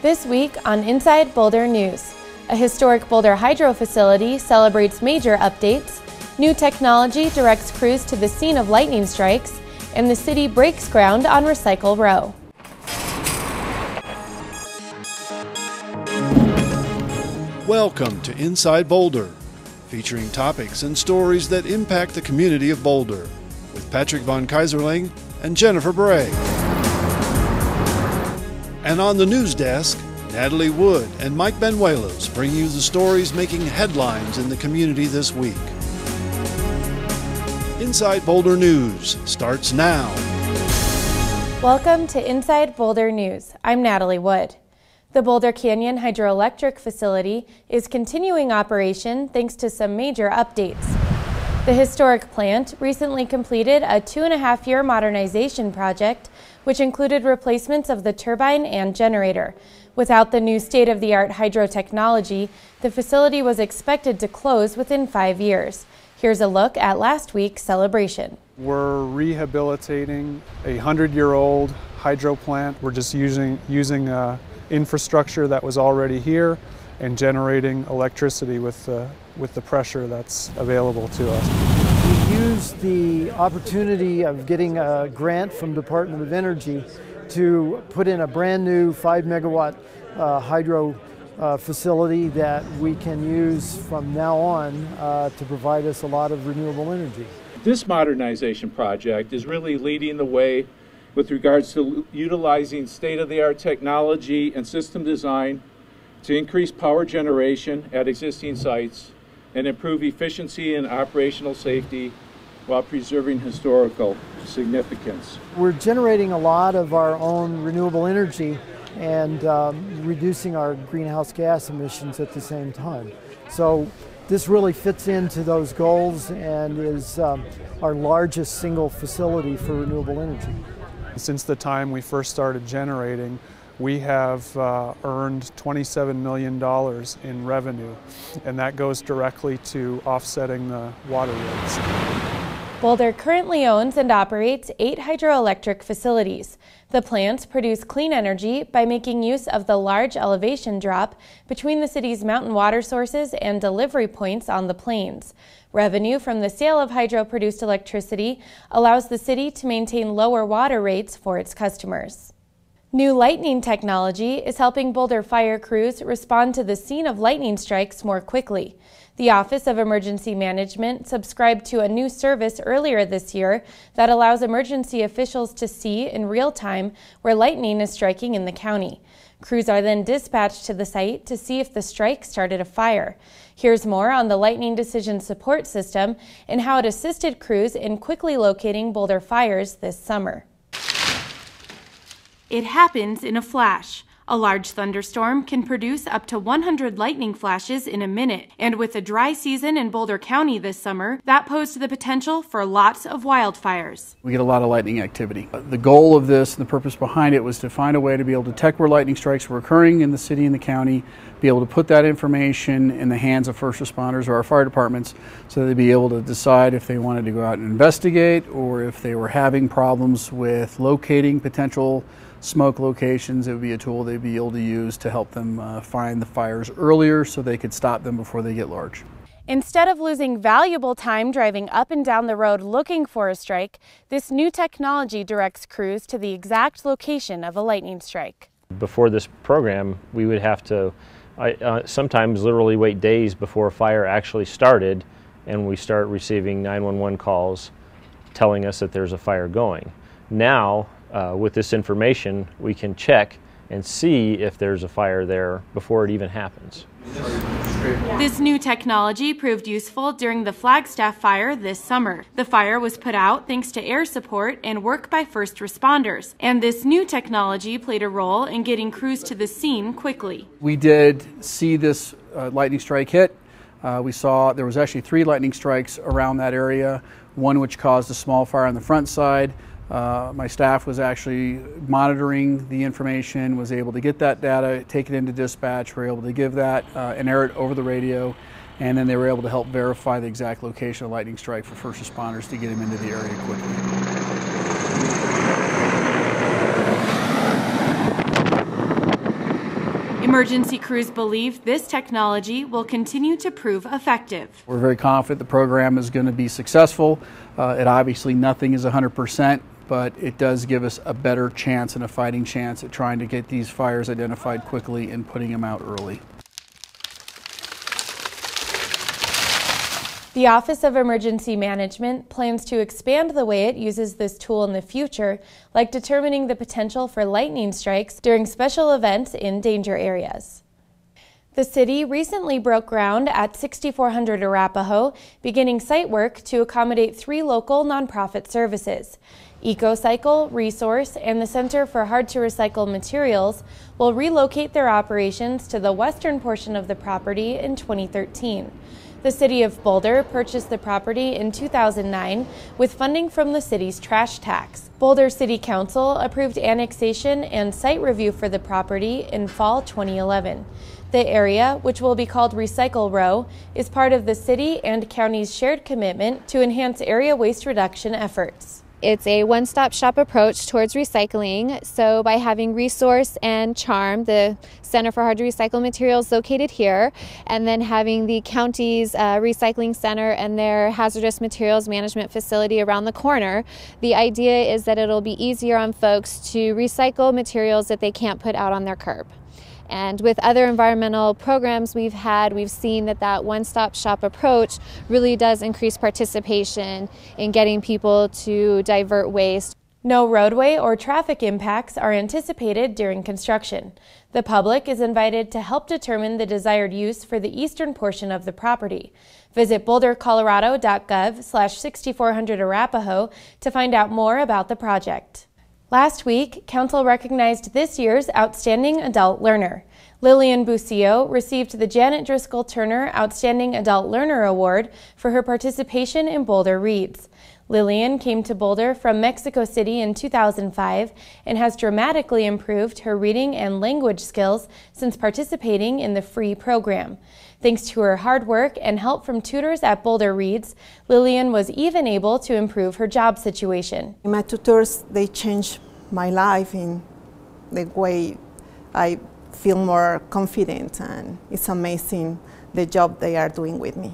This week on Inside Boulder News, a historic Boulder hydro facility celebrates major updates, new technology directs crews to the scene of lightning strikes, and the city breaks ground on Recycle Row. Welcome to Inside Boulder, featuring topics and stories that impact the community of Boulder, with Patrick Von Kaiserling and Jennifer Bray. And on the news desk, Natalie Wood and Mike Benuelos bring you the stories making headlines in the community this week. Inside Boulder News starts now. Welcome to Inside Boulder News. I'm Natalie Wood. The Boulder Canyon Hydroelectric Facility is continuing operation thanks to some major updates. The historic plant recently completed a 2.5-year modernization project, which included replacements of the turbine and generator. Without the new state-of-the-art hydro technology, the facility was expected to close within 5 years. Here's a look at last week's celebration. We're rehabilitating a 100-year-old hydro plant. We're just using infrastructure that was already here and generating electricity with the pressure that's available to us. We used the opportunity of getting a grant from Department of Energy to put in a brand new 5-megawatt hydro facility that we can use from now on to provide us a lot of renewable energy. This modernization project is really leading the way with regards to utilizing state-of-the-art technology and system design to increase power generation at existing sites and improve efficiency and operational safety while preserving historical significance. We're generating a lot of our own renewable energy and reducing our greenhouse gas emissions at the same time. So this really fits into those goals and is our largest single facility for renewable energy. Since the time we first started generating, we have earned $27 million in revenue, and that goes directly to offsetting the water rates. Boulder currently owns and operates 8 hydroelectric facilities. The plants produce clean energy by making use of the large elevation drop between the city's mountain water sources and delivery points on the plains. Revenue from the sale of hydro-produced electricity allows the city to maintain lower water rates for its customers. New lightning technology is helping Boulder fire crews respond to the scene of lightning strikes more quickly. The Office of Emergency Management subscribed to a new service earlier this year that allows emergency officials to see in real time where lightning is striking in the county. Crews are then dispatched to the site to see if the strike started a fire. Here's more on the Lightning Decision Support System and how it assisted crews in quickly locating Boulder fires this summer. It happens in a flash. A large thunderstorm can produce up to 100 lightning flashes in a minute, and with a dry season in Boulder County this summer, that posed the potential for lots of wildfires. We get a lot of lightning activity. The goal of this and the purpose behind it was to find a way to be able to detect where lightning strikes were occurring in the city and the county, be able to put that information in the hands of first responders or our fire departments so they'd be able to decide if they wanted to go out and investigate or if they were having problems with locating potential smoke locations. It would be a tool they'd be able to use to help them find the fires earlier so they could stop them before they get large. Instead of losing valuable time driving up and down the road looking for a strike, this new technology directs crews to the exact location of a lightning strike. Before this program, we would have to sometimes literally wait days before a fire actually started and we start receiving 911 calls telling us that there's a fire going. Now, with this information, we can check and see if there's a fire there before it even happens. This new technology proved useful during the Flagstaff fire this summer. The fire was put out thanks to air support and work by first responders, and this new technology played a role in getting crews to the scene quickly. We did see this lightning strike hit. We saw there was actually 3 lightning strikes around that area, one which caused a small fire on the front side. My staff was actually monitoring the information, was able to get that data, take it into dispatch, were able to give that and air it over the radio, and then they were able to help verify the exact location of lightning strike for first responders to get them into the area quickly. Emergency crews believe this technology will continue to prove effective. We're very confident the program is going to be successful. Obviously nothing is 100%, but it does give us a better chance and a fighting chance at trying to get these fires identified quickly and putting them out early. The Office of Emergency Management plans to expand the way it uses this tool in the future, like determining the potential for lightning strikes during special events in danger areas. The city recently broke ground at 6400 Arapahoe, beginning site work to accommodate 3 local nonprofit services. EcoCycle, Resource, and the Center for Hard-to-Recycle Materials will relocate their operations to the western portion of the property in 2013. The City of Boulder purchased the property in 2009 with funding from the city's trash tax. Boulder City Council approved annexation and site review for the property in fall 2011. The area, which will be called Recycle Row, is part of the city and county's shared commitment to enhance area waste reduction efforts. It's a one-stop shop approach towards recycling. So by having Resource and Charm, the Center for Hard-to-Recycle Materials located here, and then having the county's recycling center and their hazardous materials management facility around the corner, the idea is that it'll be easier on folks to recycle materials that they can't put out on their curb. And with other environmental programs we've seen that one-stop shop approach really does increase participation in getting people to divert waste. No roadway or traffic impacts are anticipated during construction. The public is invited to help determine the desired use for the eastern portion of the property. Visit bouldercolorado.gov/6400 Arapahoe to find out more about the project. Last week, Council recognized this year's Outstanding Adult Learner. Lillian Bucio received the Janet Driscoll Turner Outstanding Adult Learner Award for her participation in Boulder Reads. Lillian came to Boulder from Mexico City in 2005 and has dramatically improved her reading and language skills since participating in the free program. Thanks to her hard work and help from tutors at Boulder Reads, Lillian was even able to improve her job situation. My tutors, they changed my life in the way I feel more confident, and it's amazing the job they are doing with me.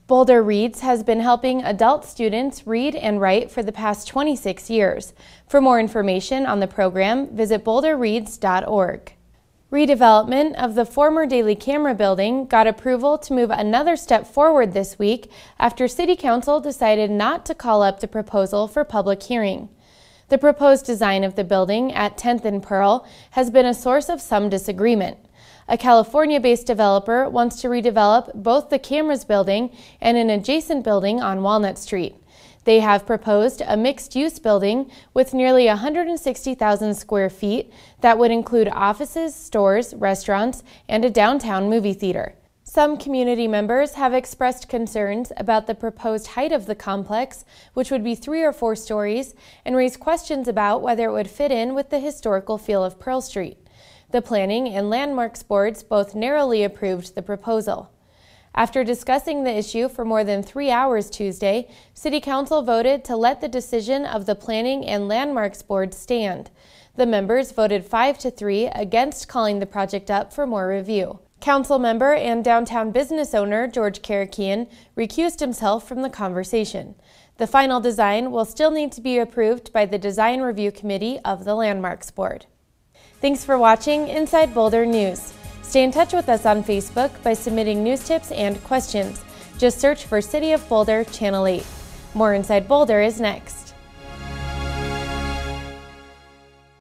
Boulder Reads has been helping adult students read and write for the past 26 years. For more information on the program, visit boulderreads.org. Redevelopment of the former Daily Camera building got approval to move another step forward this week after City Council decided not to call up the proposal for public hearing. The proposed design of the building at 10th and Pearl has been a source of some disagreement. A California-based developer wants to redevelop both the Cameras building and an adjacent building on Walnut Street. They have proposed a mixed-use building with nearly 160,000 square feet that would include offices, stores, restaurants, and a downtown movie theater. Some community members have expressed concerns about the proposed height of the complex, which would be 3 or 4 stories, and raised questions about whether it would fit in with the historical feel of Pearl Street. The Planning and Landmarks boards both narrowly approved the proposal. After discussing the issue for more than 3 hours Tuesday, City Council voted to let the decision of the Planning and Landmarks Board stand. The members voted 5-3 against calling the project up for more review. Council member and downtown business owner George Karakian recused himself from the conversation. The final design will still need to be approved by the Design Review Committee of the Landmarks Board. Thanks for watching Inside Boulder News. Stay in touch with us on Facebook by submitting news tips and questions. Just search for City of Boulder Channel 8. More Inside Boulder is next.